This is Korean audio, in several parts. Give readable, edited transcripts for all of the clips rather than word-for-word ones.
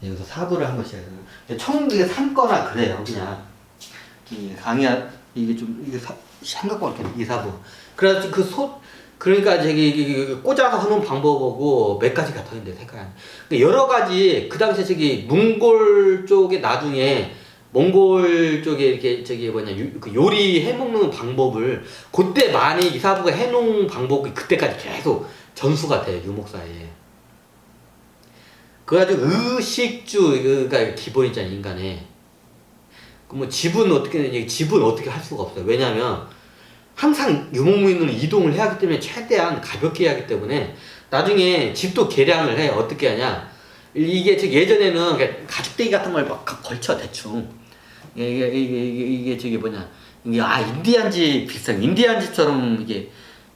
여기서 사부를 한 것이야. 청국에 삼거나 그래요. 그냥 강의 이게 좀 이게 생각보다 이사부. 그래서 그러니까 저기 꽂아서 하는 방법하고 몇 가지가 더 있는데 색깔. 여러 가지 그 당시에 저기 몽골 쪽에 나중에 몽골 쪽에 이렇게 저기 그 요리 해 먹는 방법을 그때 많이 이사부가 해 놓은 방법이 그때까지 계속 전수가 돼요 유목사에. 그래가지고 의식주가 기본이잖아 인간의. 뭐 집은 어떻게 할 수가 없어요. 왜냐하면 항상 유목민으로 이동을 해야 하기 때문에 최대한 가볍게 해야 하기 때문에 나중에 집도 개량을 해. 어떻게 하냐? 이게 예전에는 가죽대기 같은 걸 막 걸쳐 대충. 이게 저기 뭐냐? 이게 인디안집 비슷한 인디안집처럼 이게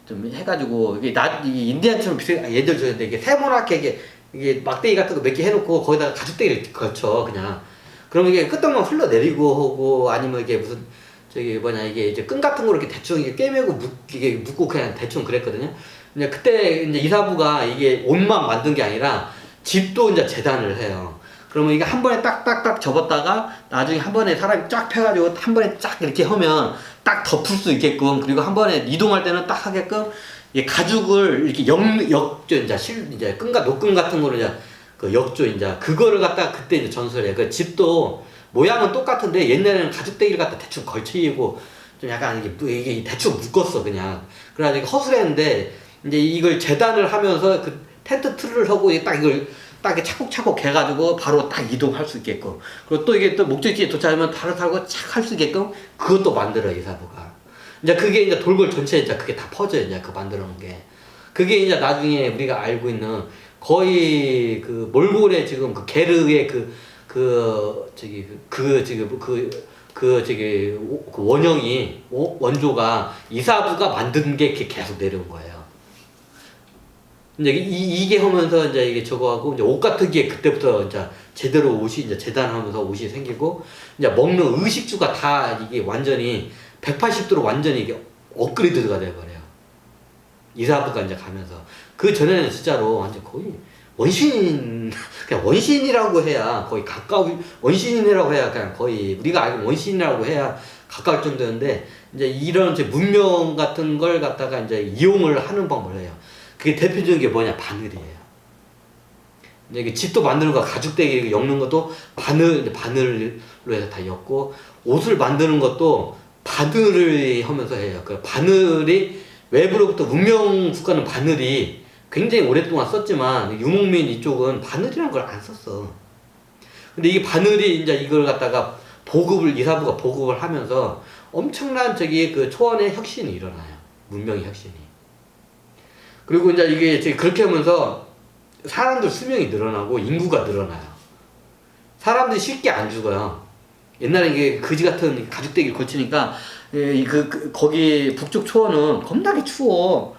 좀 해가지고 이게 인디안처럼 비슷한 예를 들었는데 이게 세모나게 이게 막대기 같은 거 몇 개 해놓고 거기다가 가죽대기를 걸쳐 그냥. 그러면 이게 끄떡만 흘러내리고 하고 아니면 이게 무슨 이게 이제 끈 같은 거 이렇게 대충 이게 꿰매고 이게 묶고 그냥 대충 그랬거든요. 근데 그때 이제 이사부가 이게 옷만 만든 게 아니라 집도 이제 재단을 해요. 그러면 이게 한 번에 딱딱딱 접었다가 나중에 한 번에 사람이 쫙 펴가지고 한 번에 쫙 이렇게 하면 딱 덮을 수 있게끔 그리고 한 번에 이동할 때는 딱 하게끔 이 가죽을 이렇게 역조 이제 끈과 노끈 같은 거를 이제 그 역조 이제 그거를 갖다 그때 이제 전설해. 그 집도 모양은 똑같은데 옛날에는 가죽대기를 갖다 대충 걸치고 좀 약간 이게 대충 묶었어 그냥. 그래가지고 허술했는데 이제 이걸 재단을 하면서 그 텐트 틀을 하고 딱 이걸 딱 이렇게 차곡차곡 해가지고 바로 딱 이동할 수 있게끔 그리고 또 이게 또 목적지에 도착하면 바로 타고 착 할 수 있게끔 그것도 만들어 이사부가. 이제 그게 이제 돌골 전체에 이제 그게 다 퍼져 이제 그 만들어 놓은 게. 그게 이제 나중에 우리가 알고 있는 거의 그 몰골의 지금 그 게르의 그 원형이 원조가 이사부가 만든 게 계속 내려온 거예요. 이제 이게 하면서 이제 이게 저거하고 이제 옷 같은 게 그때부터 이제 제대로 옷이 이제 재단하면서 옷이 생기고 이제 먹는 의식주가 다 이게 완전히 180도로 완전히 이게 업그레이드가 돼버려요. 이사부가 이제 가면서 그 전에는 진짜로 완전 거의 그냥 원신이라고 해야 거의 가까운 원신이라고 해야 그냥 거의 우리가 알고 원신이라고 해야 가까울 정도였는데 이제 이런 이제 문명 같은 걸 갖다가 이제 이용을 하는 방법을 해요. 그게 대표적인 게 뭐냐? 바늘이에요. 이게 집도 만드는 거 가죽대기 엮는 것도 바늘로 해서 다 엮고 옷을 만드는 것도 바늘을 하면서 해요. 그 바늘이 외부로부터 문명 국가는 바늘이 굉장히 오랫동안 썼지만 유목민 이쪽은 바늘이라는 걸 안 썼어. 근데 이게 바늘이 이제 이걸 갖다가 이사부가 보급을 하면서 엄청난 그 초원의 혁신이 일어나요. 문명의 혁신이. 그리고 이제 이게 그렇게 하면서 사람들 수명이 늘어나고 인구가 늘어나요. 사람들이 쉽게 안 죽어요. 옛날에 이게 거지 같은 가죽대기를 걸치니까 거기 북쪽 초원은 겁나게 추워.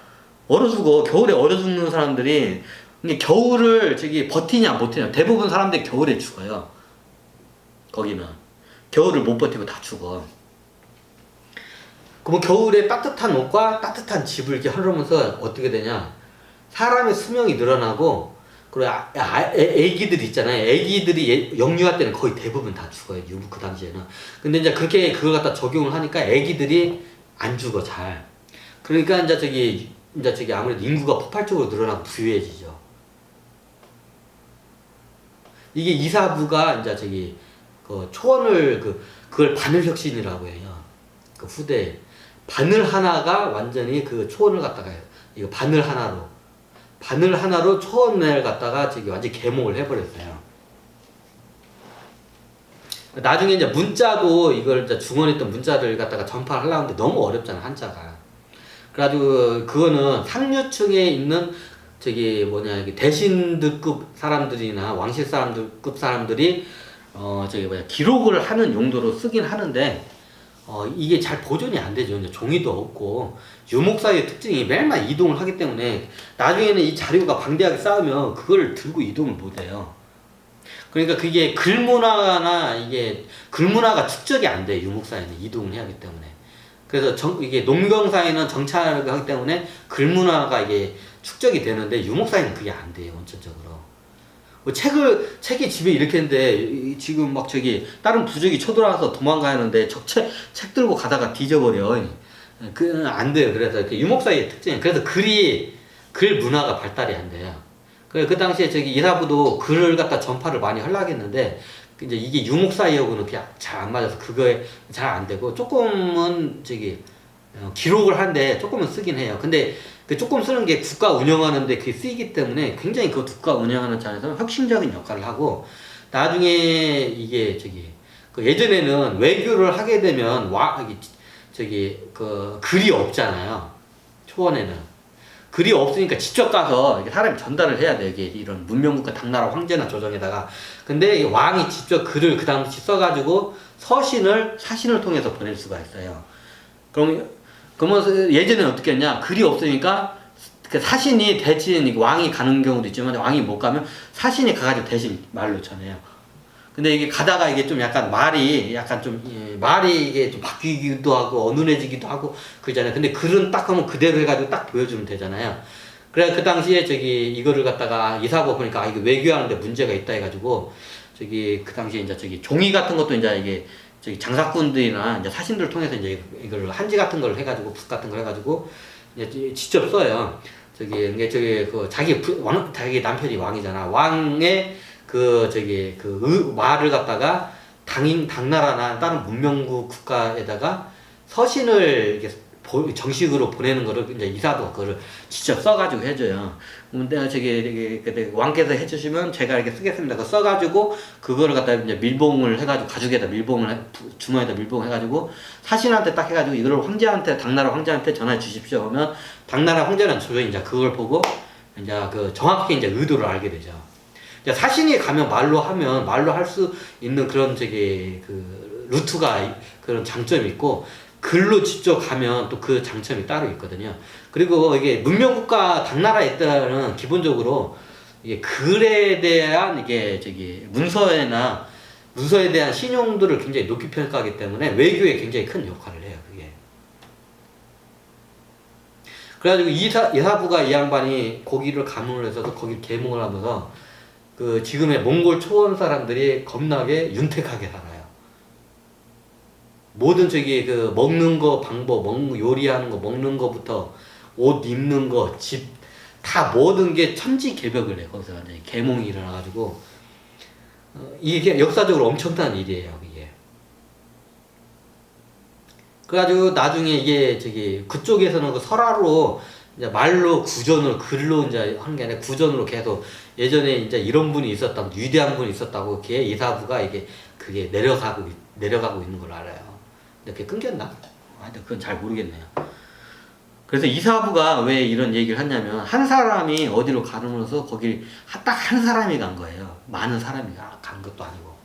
얼어 죽어. 겨울에 얼어 죽는 사람들이 겨울을 버티냐 못 버티냐. 대부분 사람들이 겨울에 죽어요. 거기는 겨울을 못 버티고 다 죽어. 그럼 겨울에 따뜻한 옷과 따뜻한 집을 이렇게 하려면서 어떻게 되냐? 사람의 수명이 늘어나고 그리고 애기들 있잖아요. 애기들이 영유아 때는 거의 대부분 다 죽어요. 그 당시에는. 근데 이제 그렇게 그걸 갖다 적용을 하니까 애기들이 안 죽어 잘. 그러니까 이제 아무래도 인구가 폭발적으로 늘어나고 부유해지죠. 이게 이사부가 이제 그 초원을 그걸 바늘혁신이라고 해요. 그 후대에 바늘 하나가 완전히 그 초원을 갖다가 이거 바늘 하나로 초원을 갖다가 완전 개몽을 해버렸어요. 나중에 이제 문자도 이걸 이제 중원했던 문자를 갖다가 전파를 하려고 하는데 너무 어렵잖아 한자가. 그래가지고 그거는 상류층에 있는 대신들급 사람들이나 왕실 사람들급 사람들이 기록을 하는 용도로 쓰긴 하는데 이게 잘 보존이 안 되죠. 이제 종이도 없고 유목사의 특징이 매일만 이동을 하기 때문에 나중에는 이 자료가 방대하게 쌓으면 그걸 들고 이동을 못 해요. 그러니까 그게 글문화가 축적이 안 돼. 유목사에는 이동을 해야 하기 때문에. 그래서 이게 농경사에는 정착을 하기 때문에 글문화가 이게 축적이 되는데 유목사에는 그게 안 돼요. 원천적으로. 책이 집에 이렇게 있는데 지금 막 저기 다른 부족이 쳐들어와서 도망가는데 책 들고 가다가 뒤져버려. 안 돼요. 그래서 유목사의 특징이에요. 그래서 글 문화가 발달이 안 돼요. 그 당시에 저기 이사부도 글을 갖다 전파를 많이 하려고 했는데 이제 이게 유목사이하고는 그냥 잘 안 맞아서 그거에 잘 안 되고 조금은 저기 기록을 하는데 조금은 쓰긴 해요. 근데 그 조금 쓰는 게 국가 운영하는데 그게 쓰이기 때문에 굉장히 그 국가 운영하는 차원에서 혁신적인 역할을 하고 나중에 이게 저기 그 예전에는 외교를 하게 되면 그 글이 없잖아요. 초원에는. 글이 없으니까 직접 가서 이렇게 사람이 전달을 해야 돼. 이게 이런 문명국가 당나라 황제나 조정에다가. 근데 왕이 직접 글을 그 당시 써가지고 사신을 통해서 보낼 수가 있어요. 그러면 예전에는 어떻게 했냐? 글이 없으니까 그 사신이 대신 왕이 가는 경우도 있지만 왕이 못 가면 사신이 가가지고 대신 말로 전해요. 근데 이게 가다가 이게 좀 약간 말이 이게 좀 바뀌기도 하고 어눌해지기도 하고 그러잖아요. 근데 글은 딱 하면 그대로 해가지고 딱 보여주면 되잖아요. 그래 그 당시에 이거를 갖다가 이사고 보니까 이게 외교하는데 문제가 있다 해가지고 그 당시에 이제 종이 같은 것도 이제 이게 장사꾼들이나 이제 사신들을 통해서 이제 이걸 한지 같은 걸 해가지고 붓 같은 걸 해가지고 이제 직접 써요. 자기 남편이 왕이잖아. 왕의 말을 갖다가 당나라나 다른 문명국 국가에다가 서신을 이렇게 정식으로 보내는 거를 이제 이사도가 그거를 직접 써가지고 해줘요. 근데 왕께서 해주시면 제가 이렇게 쓰겠습니다. 그거 써가지고 그거를 갖다 이제 밀봉을 해가지고 가죽에다 주머니에다 밀봉을 해가지고 사신한테 딱 해가지고 이걸 당나라 황제한테 전해 주십시오. 그러면 당나라 황제는 조정이 이제 그걸 보고 이제 정확히 이제 의도를 알게 되죠. 사신이 가면 말로 할 수 있는 그런 루트가 그런 장점이 있고 글로 직접 가면 또 그 장점이 따로 있거든요. 그리고 이게 문명국가 당나라에 따른 기본적으로 이게 글에 대한 문서에 대한 신용도를 굉장히 높이 평가하기 때문에 외교에 굉장히 큰 역할을 해요. 그게. 그래가지고 이사부가 이 양반이 거기를 감흥을 해서 거기 계몽을 하면서 지금의 몽골 초원 사람들이 겁나게 윤택하게 살아요. 모든 먹는 거 방법, 요리하는 거, 먹는 거부터 옷 입는 거, 집, 다 모든 게 천지개벽을 해요. 거기서 완전히 계몽이 일어나가지고 이게 역사적으로 엄청난 일이에요. 이게. 그래가지고 나중에 이게 그쪽에서는 설화로 이제 말로 글로 이제 하는 게 아니라 구전으로 계속 예전에 이제 이런 분이 있었다고 위대한 분이 있었다고 걔 이사부가 그게 내려가고 있는 걸 알아요. 근데 그게 끊겼나? 하여튼 그건 잘 모르겠네요. 그래서 이사부가 왜 이런 얘기를 했냐면 한 사람이 어디로 가면서 거길 딱 한 사람이 간 거예요. 많은 사람이 간 것도 아니고.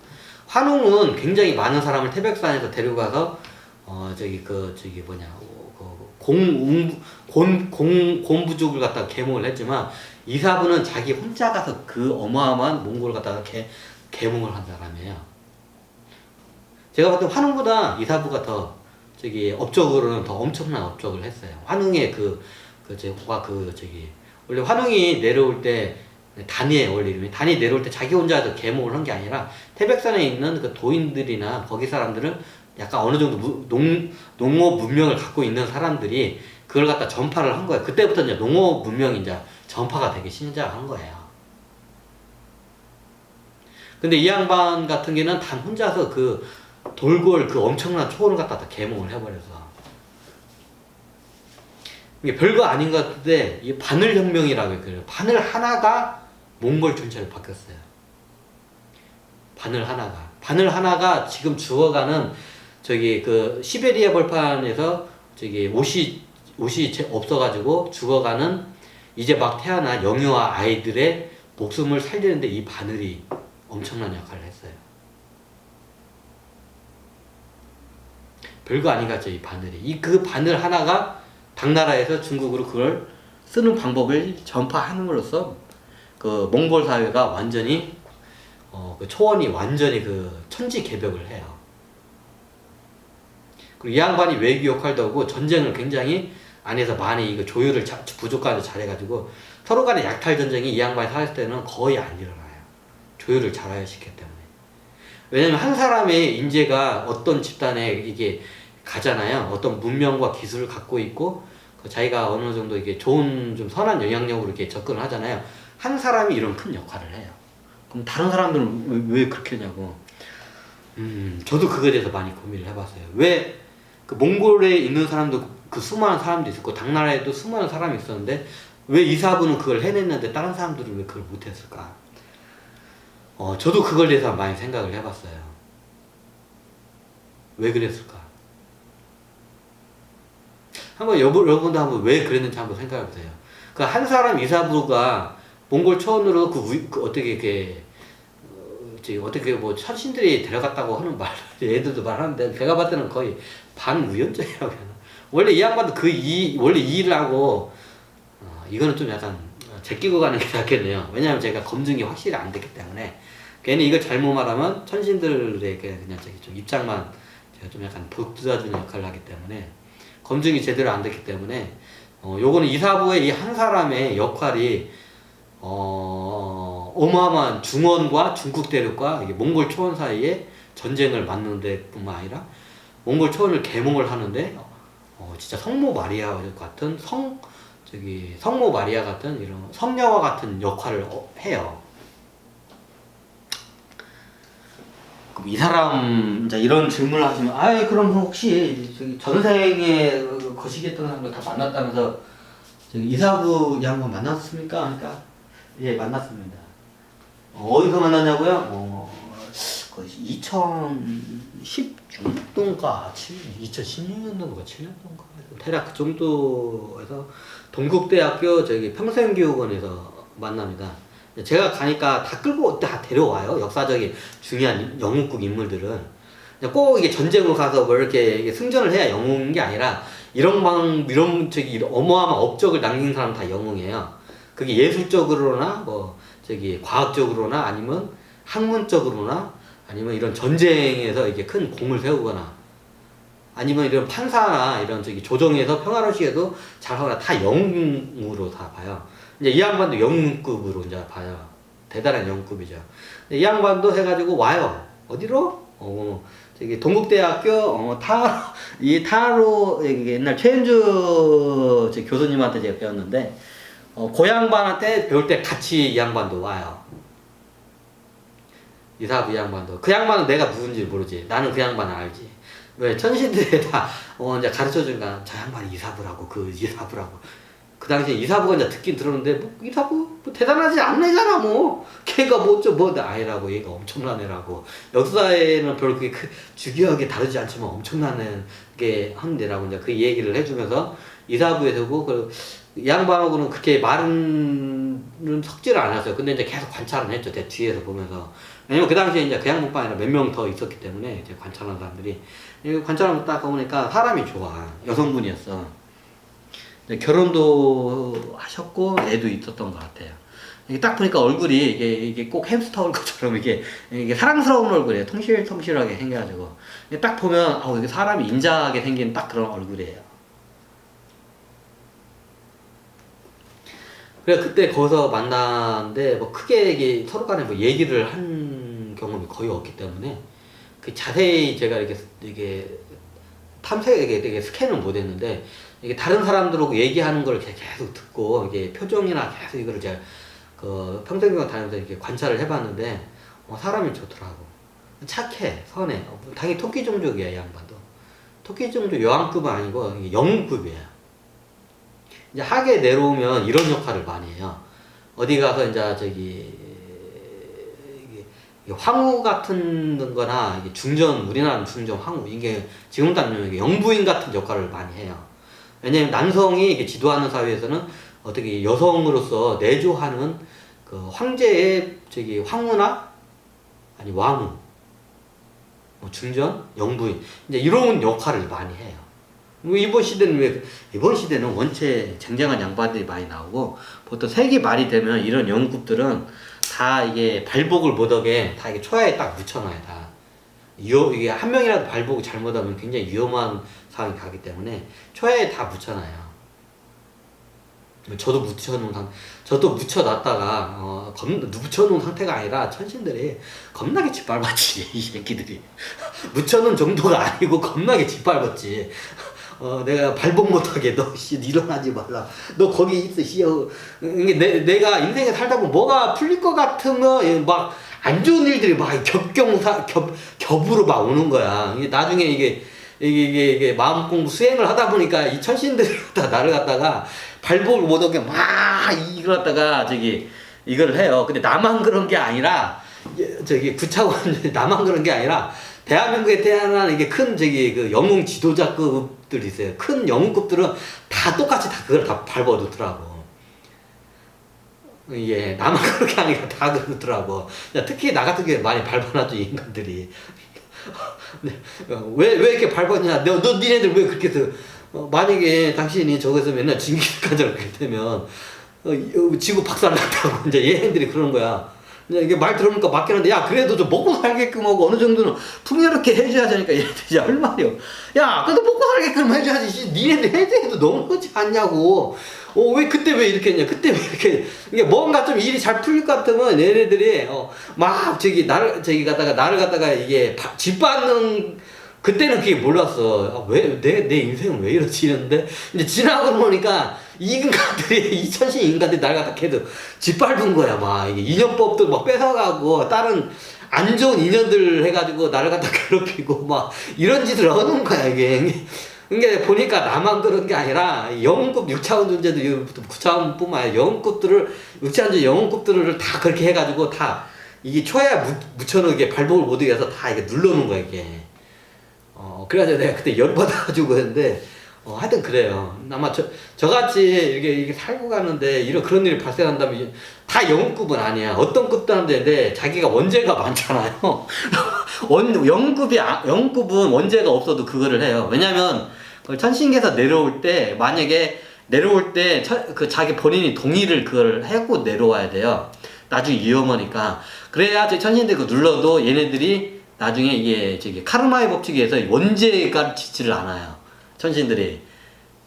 환웅은 굉장히 많은 사람을 태백산에서 데려가서 곤부족을 갖다가 계몽을 했지만 이사부는 자기 혼자 가서 그 어마어마한 몽골을 갖다가 계몽을 한 사람이에요. 제가 봤을 때 환웅보다 이사부가 더 업적으로는 더 엄청난 업적을 했어요. 환웅의 원래 환웅이 내려올 때 단이에요. 원래 이름이 단이 내려올 때 자기 혼자 계몽을 한 게 아니라 태백산에 있는 그 도인들이나 거기 사람들은 약간 어느 정도 농업 문명을 갖고 있는 사람들이 그걸 갖다 전파를 한 거예요. 그때부터 이제 농업 문명이 이제 전파가 되기 시작한 거예요. 근데 이 양반 같은 경우는 단 혼자서 돌골 엄청난 초원을 갖다 다 계몽을 해버려서 이게 별거 아닌 것 같은데 이 바늘혁명이라고 그래요. 바늘 하나가 몽골 전체를 바뀌었어요. 바늘 하나가 지금 죽어가는 시베리아 벌판에서 옷이 없어가지고 죽어가는 이제 막 태어난 영유아 아이들의 목숨을 살리는데 이 바늘이 엄청난 역할을 했어요. 별거 아니겠죠, 이 바늘이. 그 바늘 하나가 당나라에서 중국으로 그걸 쓰는 방법을 전파함으로써 몽골 사회가 완전히 초원이 완전히 천지개벽을 해요. 그리고 이 양반이 외교 역할도 하고 전쟁을 굉장히 안에서 많이 조율을 부족하게 잘해가지고 서로 간의 약탈 전쟁이 이 양반이 살았을 때는 거의 안 일어나요. 조율을 잘해야 시기 때문에. 왜냐면 한 사람의 인재가 어떤 집단에 이게 가잖아요. 어떤 문명과 기술을 갖고 있고 자기가 어느 정도 이게 좋은 좀 선한 영향력으로 이렇게 접근을 하잖아요. 한 사람이 이런 큰 역할을 해요. 그럼 다른 사람들은 왜 그렇게 하냐고. 저도 그거에 대해서 많이 고민을 해봤어요. 왜 그 몽골에 있는 사람도 그 수많은 사람도 있었고 당나라에도 수많은 사람이 있었는데 왜 이사부는 그걸 해냈는데 다른 사람들은 왜 그걸 못했을까? 저도 그걸 대해서 많이 생각을 해봤어요. 왜 그랬을까? 한번 여러분도 한번 왜 그랬는지 한번 생각해보세요. 그 한 사람 이사부가 몽골 초원으로 어떻게 이렇게 어떻게 뭐 천신들이 데려갔다고 하는 말, 애들도 말하는데 제가 봤을 때는 거의 반우연적이라고 해야 하나. 원래 이 양반도 원래 이 일을 하고 이거는 좀 약간 제끼고 가는 게 낫겠네요. 왜냐하면 제가 검증이 확실히 안 됐기 때문에 괜히 이걸 잘못 말하면 천신들에게 그냥 좀 입장만 제가 좀 약간 복도와주는 역할을 하기 때문에 검증이 제대로 안 됐기 때문에 요거는 이사부의 이 한 사람의 역할이 어마어마한 중원과 중국 대륙과 이게 몽골 초원 사이에 전쟁을 맞는 데뿐만 아니라 몽골 초원을 계몽을 하는데 진짜 성모 마리아 같은 성모 마리아 같은 이런 성녀와 같은 역할을 해요. 그럼 이 사람 이제 이런 질문을 하시면 그럼 혹시 전생에 거시기했던 사람들 다 만났다면서 이사부 양반 만났습니까? 그러니까 예, 만났습니다. 어디서 만났냐고요? 거의 2010년도인가 2016년도인가 7년도인가 대략 그 정도에서 동국대학교 평생교육원에서 만납니다. 제가 가니까 다 끌고 다 데려와요. 역사적인 중요한 영웅급 인물들은 꼭 이게 전쟁으로 가서 뭐 이렇게 승전을 해야 영웅인 게 아니라 이런 어마어마한 업적을 남긴 사람 다 영웅이에요. 그게 예술적으로나 과학적으로나 아니면 학문적으로나 아니면 이런 전쟁에서 이게 큰 공을 세우거나 아니면 이런 판사나 이런 조정에서 평화로시에도 잘하거나 다 영웅으로 다 봐요. 이제 이 양반도 영웅급으로 이제 봐요. 대단한 영웅급이죠. 이 양반도 해가지고 와요. 어디로? 동국대학교 타로 옛날 최은주 교수님한테 제가 배웠는데 그 양반한테 배울 때 같이 이 양반도 와요. 이사부 이 양반도. 그 양반은 내가 누군지 모르지. 나는 그 양반을 알지. 왜 천신들에 다 이제 가르쳐주니까 저 양반이 이사부라고 이사부라고. 그 당시에 이사부가 이제 듣긴 들었는데 이사부 대단하지 않네잖아 걔가 아니라고 얘가 엄청난 애라고. 역사에는 별로 그게 주기하게 다르지 않지만 엄청난 게 하는 데라고 이제 그 얘기를 해주면서 이사부에 서고 이 양반하고는 그렇게 말은 섞지를 않았어요. 근데 이제 계속 관찰은 했죠. 제 뒤에서 보면서. 왜냐면 그 당시에 이제 그 양반뿐만 아니라 몇 명 더 있었기 때문에 이제 관찰하는 사람들이 관찰하면 딱 보니까 사람이 좋아. 여성분이었어. 결혼도 하셨고 애도 있었던 것 같아요. 이게 딱 보니까 얼굴이 이게 꼭 햄스터 얼굴처럼 이게 사랑스러운 얼굴이에요. 통실통실하게 생겨가지고 딱 보면 이게 사람이 인자하게 생긴 딱 그런 얼굴이에요. 그래 그때 거기서 만났는데 크게 이게 서로 간에 얘기를 한 경험이 거의 없기 때문에 자세히 제가 이게 되게 스캔을 못했는데 이게 다른 사람들하고 얘기하는 걸 계속 듣고 이게 표정이나 계속 이거를 제가 평생교육 다니면서 이렇게 관찰을 해봤는데 사람이 좋더라고. 착해, 선해. 당연히 토끼 종족이야 이 양반도. 토끼 종족 여왕급은 아니고 영웅급이에요. 이제 학에 내려오면 이런 역할을 많이 해요. 어디 가서 이제 황후 같은 거나 우리나라는 중전 황후 이게 지금도 안 나오는 영부인 같은 역할을 많이 해요. 왜냐면 남성이 지도하는 사회에서는 어떻게 여성으로서 내조하는 황제의 황후나 아니 왕후, 중전, 영부인 이제 이런 역할을 많이 해요. 이번 시대는 원체 쟁쟁한 양반들이 많이 나오고 보통 세기 말이 되면 이런 영국들은 다 이게 발복을 못하게 다 이게 초야에 딱 묻혀놔요. 다 이게 한 명이라도 발복을 잘못하면 굉장히 위험한 상황이 가기 때문에 초야에 다 묻혀놔요. 저도 묻혀놨다가 묻혀놓은 상태가 아니라 천신들이 겁나게 짓밟았지 이 새끼들이. 묻혀놓은 정도가 아니고 겁나게 짓밟았지. 내가 발복 못하게 너 일어나지 말라. 너 거기 있어 이게 내가 인생에 살다 보면 뭐가 풀릴 것 같으면 막 안 좋은 일들이 막 겹으로 막 오는 거야. 이게 나중에 이게 마음 공부 수행을 하다 보니까 이 천신들이 다 나를 갖다가 발복을 못하게 막 이걸 갖다가 이거를 해요. 근데 나만 그런 게 아니라 구차원 나만 그런 게 아니라 대한민국에 태어난 이게 큰 그 영웅 지도자급들이 있어요. 큰 영웅급들은 다 똑같이 다 그걸 다 밟아두더라고. 이게 나만 그렇게 하니까 다 그러더라고. 특히 나 같은 경우에 많이 밟아놨죠, 이 인간들이. 왜 이렇게 밟았냐? 니네들 왜 그렇게 해서, 만약에 당신이 저기서 맨날 징기스칸을 그렇게 되면, 지구 박살났다고, 이제 얘네들이 그러는 거야. 이게 말 들어보니까 맞긴 한데, 야, 그래도 좀 먹고 살게끔 하고 어느 정도는 풍요롭게 해줘야지 하니까 얘네들이 할 말이요. 야, 그래도 먹고 살게끔 해줘야지. 니네들 해줘도 너무 그렇지 않냐고. 왜 그때 왜 이렇게 했냐? 그때 왜 이렇게, 이게 뭔가 좀 일이 잘 풀릴 것 같으면 얘네들이, 막 나를 갖다가 이게 짓밟는, 그때는 그게 몰랐어. 왜, 내 인생은 왜 이러지? 이랬는데, 이제 지나고 보니까, 이 인간들이, 이 천신 인간들이 나를 갖다 계속 짓밟은 거야. 막, 이게 인연법도 막 뺏어가고, 다른 안 좋은 인연들 해가지고 나를 갖다 괴롭히고, 막, 이런 짓을 하는 거야, 이게. 그러니까 보니까 나만 그런 게 아니라, 영웅급 6차원 존재도 9차원뿐만 아니라 영웅급들을 다 그렇게 해가지고, 다, 이게 초야에 묻혀놓게 발목을 못 이게 해서 다 이게 눌러놓은 거야, 이게. 그래가지고 내가 그때 열받아가지고 했는데, 하여튼 그래요. 아마 저같이 이게 살고 가는데, 그런 일이 발생한다면, 다 영웅급은 아니야. 어떤 급도 하는데, 자기가 원죄가 많잖아요. 영웅급은 원죄가 없어도 그거를 해요. 왜냐면, 천신계에서 내려올 때, 만약에 내려올 때, 자기 본인이 동의를 그걸 하고 내려와야 돼요. 나중에 위험하니까. 그래야지 천신들 눌러도 얘네들이 나중에 이게 카르마의 법칙에 의해서 원죄가 지지를 않아요. 천신들이.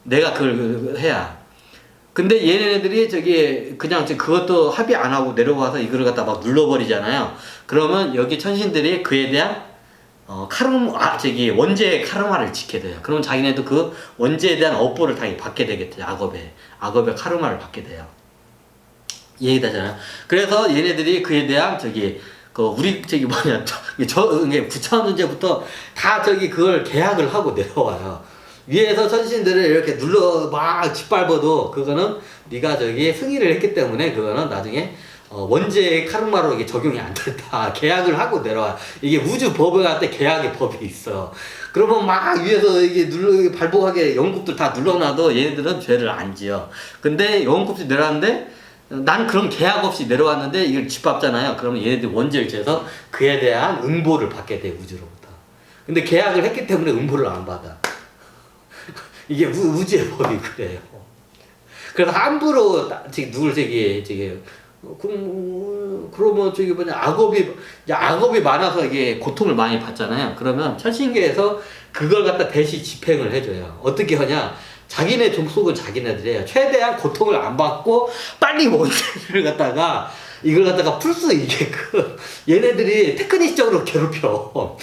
내가 그걸 해야. 근데 얘네들이 그냥 그것도 합의 안 하고 내려와서 이걸 갖다 막 눌러버리잖아요. 그러면 여기 천신들이 그에 대한 원죄의 카르마를 지게 돼요. 그럼 자기네도 그 원죄에 대한 업보를 당연히 받게 되겠죠. 악업의 카르마를 받게 돼요. 이해되잖아요. 그래서 얘네들이 그에 대한 이게 구차원 존재부터 다 그걸 계약을 하고 내려와요. 위에서 천신들을 이렇게 막 짓밟아도 그거는 네가 승인을 했기 때문에 그거는 나중에 원죄의 카르마로 이게 적용이 안 된다. 계약을 하고 내려와. 이게 우주 법에 갈 때 계약의 법이 있어. 그러면 막 위에서 이게 발복하게 영웅급들 다 눌러놔도 얘네들은 죄를 안 지어. 근데 영웅급들이 내려왔는데 난 그런 계약 없이 내려왔는데 이걸 짓밟잖아요. 그러면 얘네들이 원죄를 지어서 그에 대한 응보를 받게 돼, 우주로부터. 근데 계약을 했기 때문에 응보를 안 받아. 이게 우주의 법이 그래요. 그래서 함부로 누굴 그러면 악업이 많아서 이게 고통을 많이 받잖아요. 그러면 천신계에서 그걸 갖다 대신 집행을 해줘요. 어떻게 하냐? 자기네 종속은 자기네들이 해요. 최대한 고통을 안 받고 빨리 원죄를 갖다가 이걸 갖다가 풀 수 있게끔 얘네들이 테크닉적으로 괴롭혀.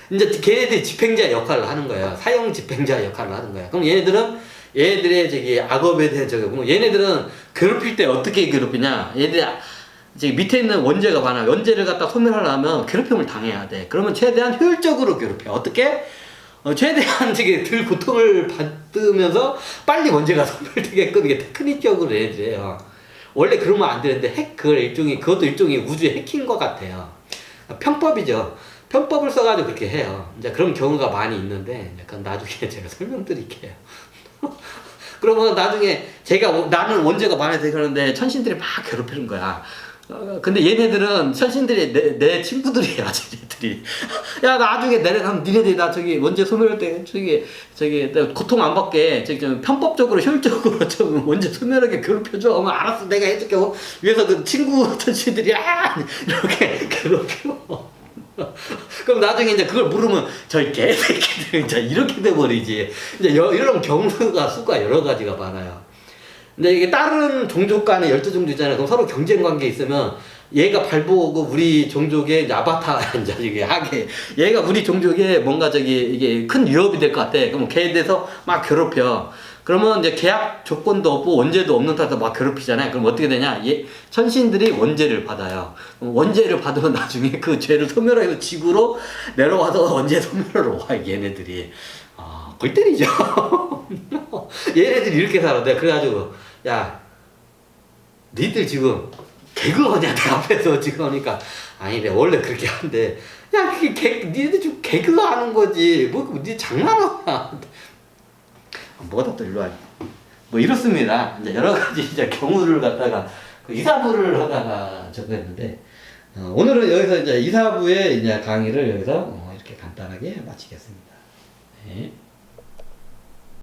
이제 걔네들이 집행자 역할을 하는 거예요. 사형 집행자 역할을 하는 거예요. 그럼 얘네들의 악업에 대한 얘네들은 괴롭힐 때 어떻게 괴롭히냐? 얘네들이 밑에 있는 원죄가 많아. 원죄를 갖다 소멸하려면 괴롭힘을 당해야 돼. 그러면 최대한 효율적으로 괴롭혀. 어떻게? 최대한 덜 고통을 받으면서 빨리 원죄가 소멸되게끔 이게 테크닉적으로 해줘요. 원래 그러면 안 되는데 그것도 일종의 우주의 해킹과 같아요. 편법이죠. 편법을 써가지고 그렇게 해요. 이제 그런 경우가 많이 있는데, 그건 나중에 제가 설명드릴게요. 그러면 나중에 나는 원죄가 많아서 그러는데 천신들이 막 괴롭히는 거야. 근데 얘네들은 천신들이 내 친구들이야, 쟤네들이. 야, 나중에 내려가면 니네들이 나 원죄 소멸할 때 고통 안 받게 좀 편법적으로 효율적으로 좀 원죄 소멸하게 괴롭혀줘. 알았어, 내가 해줄게. 위에서 그 친구 천신들이 이렇게 괴롭혀. 그럼 나중에 이제 그걸 물으면 저희 개새끼들 이제 이렇게 돼버리지. 이제 이런 경우가 수가 여러 가지가 많아요. 근데 이게 다른 종족 간의 열두 종족 있잖아요. 그럼 서로 경쟁 관계 있으면 얘가 발보고 우리 종족의 이제 아바타 이제 이게 하게 얘가 우리 종족에 뭔가 이게 큰 위협이 될 것 같아. 그럼 걔에 대해서 막 괴롭혀. 그러면 이제 계약 조건도 없고 원죄도 없는 탓에 막 괴롭히잖아요. 그럼 어떻게 되냐? 천신들이 원죄를 받아요. 원죄를 받으면 나중에 그 죄를 소멸해서 지구로 내려와서 원죄 소멸하러 와, 얘네들이. 골 때리죠. 얘네들이 이렇게 살아. 내가 그래가지고, 야, 니들 지금 개그하냐, 내 앞에서 지금 하니까. 아니, 내가 원래 그렇게 하는데, 야, 니들 지금 개그 하는 거지. 니 장난하냐. 뭐다 또 일로 와. 뭐 이렇습니다. 이제 여러 가지 이제 경우를 갖다가 그 이사부를 하다가 적었는데 오늘은 여기서 이제 이사부의 이제 강의를 여기서 이렇게 간단하게 마치겠습니다. 네.